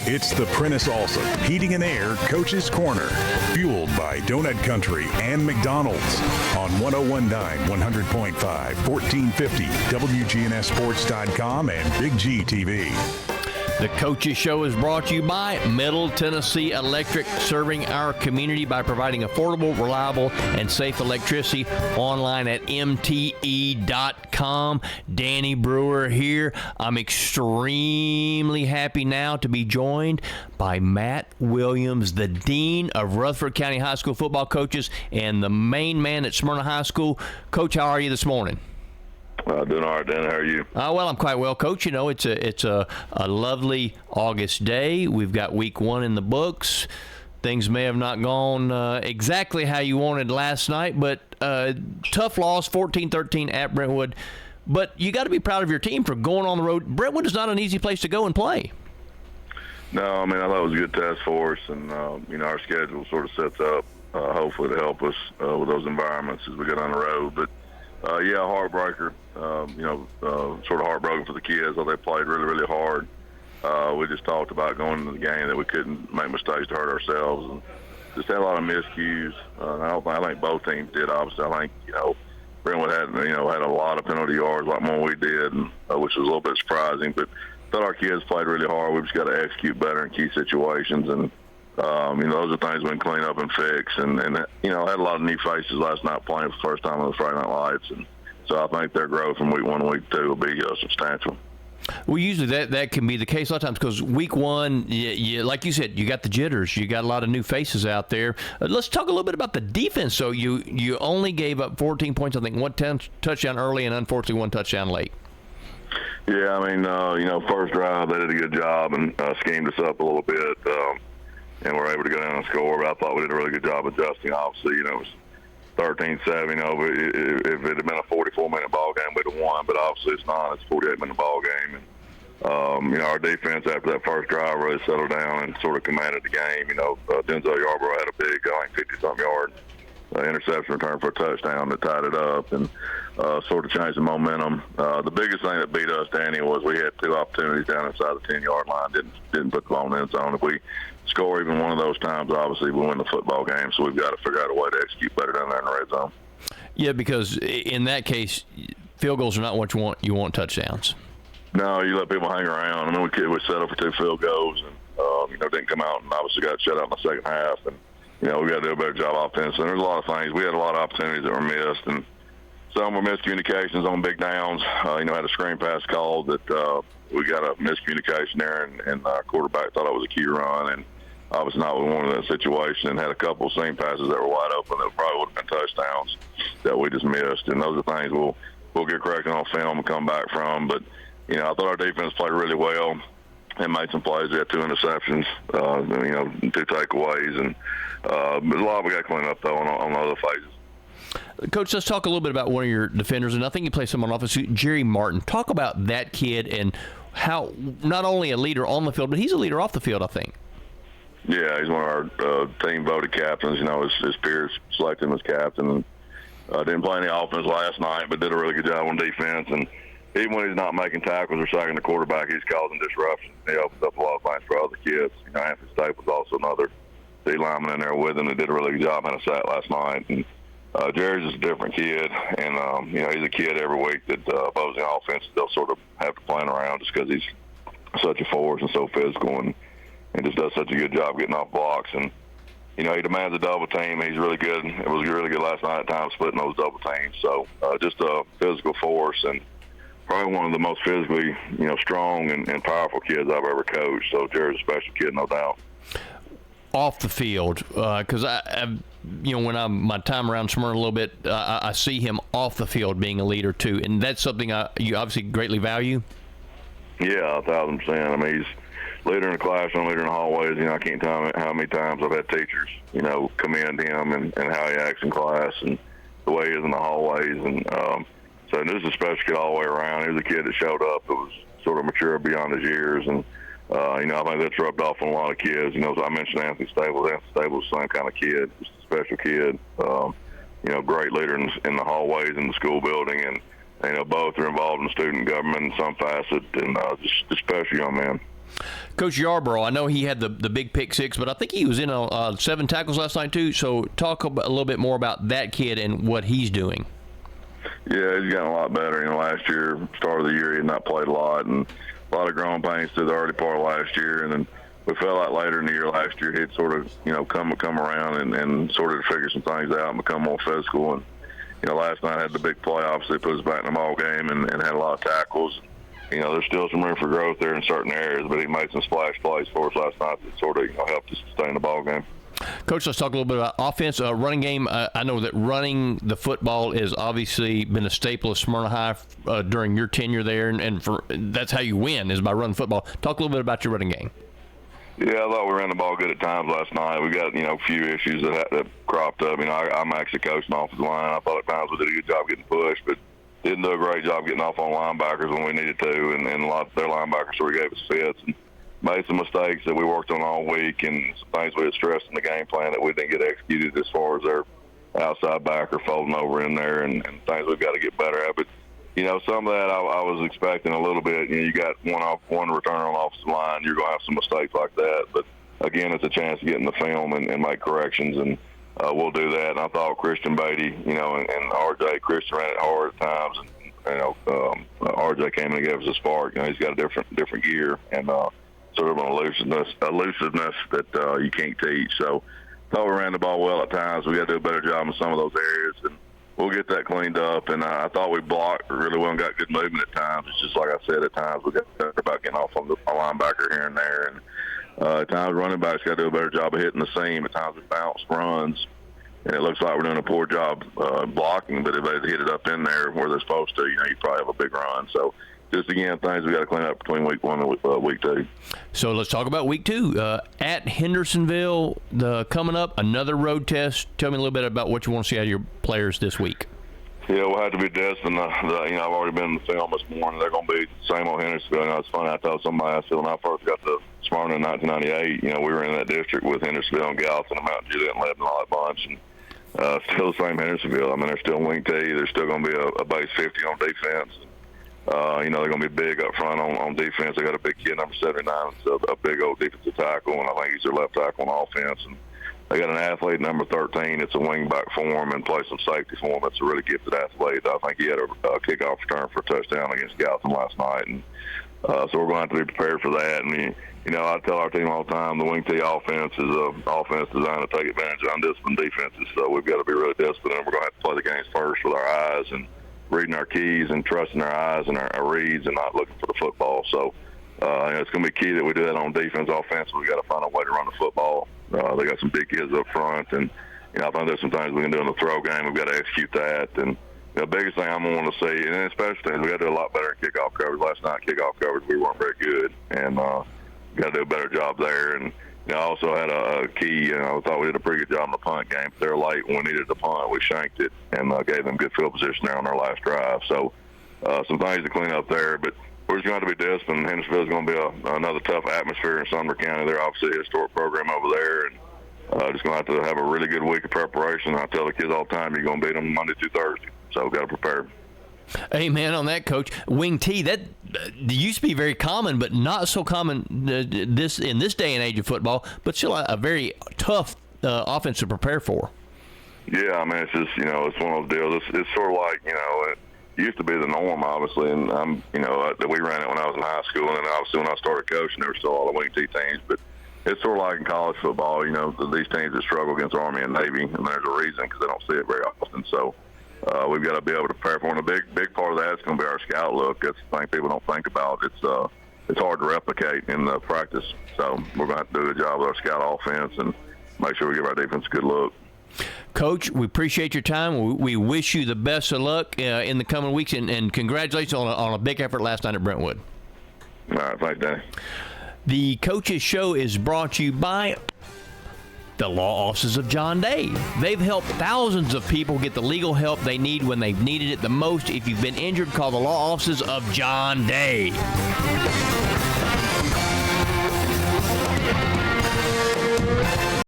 It's the Prentice Allsup Heating and Air Coach's Corner, fueled by Donut Country and McDonald's on 101.9, 100.5, 1450, WGNSSports.com and BigGTV. The Coaches Show is brought to you by Middle Tennessee Electric, serving our community by providing affordable, reliable, and safe electricity. Online at mte.com. Danny Brewer here. I'm extremely happy now to be joined by Matt Williams, the Dean of Rutherford County High School football coaches and the main man at Smyrna High School. Coach, how are you this morning? Doing all right, Dan. How are you? Well, I'm quite well, Coach. You know, it's a lovely August day. We've got week 1 in the books. Things may have not gone exactly how you wanted last night, but tough loss, 14-13 at Brentwood. But you got to be proud of your team for going on the road. Brentwood is not an easy place to go and play. No, I mean, I thought it was a good test for us, and, our schedule sort of sets up, hopefully, to help us with those environments as we get on the road. But, heartbreaker. Sort of heartbroken for the kids. They played really, really hard. We just talked about going into the game that we couldn't make mistakes to hurt ourselves, and just had a lot of miscues. I think both teams did. Obviously, I think Brentwood had a lot of penalty yards, like more than we did, and, which was a little bit surprising. But I thought our kids played really hard. We just got to execute better in key situations, and those are things we can clean up and fix. And I had a lot of new faces last night playing for the first time on the Friday Night Lights, and so I think their growth from week 1 to week 2 will be substantial. Well, usually that can be the case a lot of times because week 1, you, like you said, you got the jitters. You got a lot of new faces out there. Let's talk a little bit about the defense. So you only gave up 14 points, I think, 1 touchdown early and unfortunately 1 touchdown late. Yeah, I mean, first drive they did a good job and schemed us up a little bit, and we're able to go down and score. But I thought we did a really good job adjusting. Obviously, it was 13-7, if it had been a 44-minute ball game, we'd have won, but obviously it's not. It's a 48-minute ball game. And, our defense after that first drive really settled down and sort of commanded the game. Denzel Yarborough had a big, 50-something yard interception return for a touchdown that tied it up and sort of changed the momentum. The biggest thing that beat us, Danny, was we had 2 opportunities down inside the 10-yard line, didn't put the ball in the end zone. If we score even one of those times, obviously we win the football game, so we've got to figure out a way to execute better down there in the red zone. Yeah, because in that case, field goals are not what you want. You want touchdowns. No, you let people hang around. I mean, we settled for 2 field goals and, didn't come out and obviously got shut out in the second half. And, we got to do a better job offensively. And there's a lot of things. We had a lot of opportunities that were missed, and some were miscommunications on big downs. Had a screen pass called that we got a miscommunication there, and our quarterback thought it was a key run, and obviously not we wanted that situation, and had a couple of seam passes that were wide open that probably would have been touchdowns that we just missed. And those are things we'll get corrected on film and come back from. But, I thought our defense played really well and made some plays. We had 2 interceptions, 2 takeaways, and there's a lot we got to clean up, though, on the other phases. Coach, let's talk a little bit about one of your defenders, and I think you play someone off, Jerry Martin. Talk about that kid and how not only a leader on the field, but he's a leader off the field, I think. Yeah, he's one of our team-voted captains. His peers selected him as captain. Didn't play any offense last night, but did a really good job on defense. And even when he's not making tackles or sacking the quarterback, he's causing disruption. He opens up a lot of things for other kids. Anthony Staples also another D lineman in there with him that did a really good job in a sack last night. And Jerry's just a different kid, and he's a kid every week that opposing offense they'll sort of have to plan around just because he's such a force and so physical and just does such a good job getting off blocks. And he demands a double team. He's really good. It was really good last night at times splitting those double teams. So just a physical force and probably one of the most physically strong and powerful kids I've ever coached. So Jerry's a special kid, no doubt. Off the field, because when my time around Smyrna a little bit, I see him off the field being a leader too, and that's something you obviously greatly value. Yeah, 1,000%. I mean, he's leader in the classroom, leader in the hallways. I can't tell you how many times I've had teachers, commend him and how he acts in class and the way he is in the hallways. And so this is a special kid all the way around. He was a kid that showed up that was sort of mature beyond his years, and I think that's rubbed off on a lot of kids. As I mentioned, Anthony Staples. Anthony Staples is the same kind of kid, just a special kid. Great leader in the hallways in the school building, and both are involved in student government in some facet, and just a special young man. Coach Yarborough, I know he had the big pick six, but I think he was in 7 tackles last night too. So talk a little bit more about that kid and what he's doing. Yeah, he's gotten a lot better. Last year, start of the year, he had not played a lot, and a lot of growing pains through the early part of last year. And then we felt like later in the year last year, he'd sort of, come around and sort of figure some things out and become more physical. And, last night had the big play, obviously put us back in the ball game and had a lot of tackles. There's still some room for growth there in certain areas, but he made some splash plays for us last night that sort of helped us sustain the ball game. Coach, let's talk a little bit about offense, running game. I know that running the football has obviously been a staple of Smyrna High during your tenure there, and that's how you win is by running football. Talk a little bit about your running game. Yeah, I thought we ran the ball good at times last night. We got, a few issues that cropped up. I'm actually coaching offensive line. I thought at times we did a good job getting pushed, but didn't do a great job getting off on linebackers when we needed to, and a lot of their linebackers sort of gave us fits and made some mistakes that we worked on all week and some things we had stressed in the game plan that we didn't get executed as far as their outside backer folding over in there and things we've got to get better at. But, some of that I was expecting a little bit. You got one return on offensive line, you're going to have some mistakes like that. But, again, it's a chance to get in the film and make corrections, and we'll do that. And I thought Christian Beatty, and RJ, Christian ran it hard at times. And, RJ came in and gave us a spark. He's got a different gear and sort of an elusiveness that you can't teach. So I thought we ran the ball well at times. We got to do a better job in some of those areas, and we'll get that cleaned up. And I thought we blocked really well and got good movement at times. It's just like I said, at times we got better about getting off on the linebacker here and there. And at times running backs got to do a better job of hitting the seam. At times we bounce runs, and it looks like we're doing a poor job blocking. But if they hit it up in there where they're supposed to, you probably have a big run. So just, again, things we got to clean up between week 1 and week 2. So let's talk about week 2. At Hendersonville, coming up, another road test. Tell me a little bit about what you want to see out of your players this week. Yeah, we'll have to be destined. I've already been in the film this morning. They're going to be the same old Hendersonville. It's funny. I told somebody, I said, when I first got to Smyrna in 1998, we were in that district with Hendersonville and Gallatin and Mountain Juliet and Lebanon, all that bunch. And still the same Hendersonville. They're still wing T. They're still going to be a base 50 on defense. They're going to be big up front on defense. They got a big kid, number 79, so a big old defensive tackle, and I think he's their left tackle on offense. And they got an athlete, number 13. It's a wing back for him and play some safety for him. It's a really gifted athlete. I think he had a kickoff return for a touchdown against Gallatin last night. And so we're going to have to be prepared for that. And, I tell our team all the time, the wing T offense is an offense designed to take advantage of undisciplined defenses. So we've got to be really disciplined, and we're going to have to play the games first with our eyes and reading our keys and trusting our eyes and our reads and not looking for the football. So it's going to be key that we do that on defense. Offense, we got to find a way to run the football. They got some big kids up front, and I think there's some things we can do in the throw game. We've got to execute that. And the biggest thing I'm going to want to see, and especially we got to do a lot better in kickoff coverage. Last night, kickoff coverage, we weren't very good, and got to do a better job there. And I also had a key. I thought we did a pretty good job in the punt game. They were late when we needed the punt. We shanked it and gave them good field position there on our last drive. So some things to clean up there, but we're just going to be disciplined. Hendersonville is going to be another tough atmosphere in Sumner County. They're obviously a historic program over there, and just going to have a really good week of preparation. I tell the kids all the time, you're going to beat them Monday through Thursday. So we've got to prepare. Amen on that, Coach. Wing T, that used to be very common, but not so common in this day and age of football, but still a very tough offense to prepare for. Yeah, it's just, it's one of those deals. It's sort of like, it used to be the norm, obviously, and that we ran it when I was in high school, and then obviously when I started coaching, there were still all the wing T teams, but it's sort of like in college football, these teams that struggle against Army and Navy, and there's a reason because they don't see it very often. So we've got to be able to prepare for it. And a big part of that is going to be our scout look. That's the thing people don't think about. It's hard to replicate in the practice. So we're going to have to do a good job with our scout offense and make sure we give our defense a good look. Coach, we appreciate your time. We wish you the best of luck in the coming weeks, and congratulations on a big effort last night at Brentwood. All right, thanks, Danny. The Coaches Show is brought to you by the law offices of John Day. They've helped thousands of people get the legal help they need when they've needed it the most. If you've been injured, call the law offices of John Day.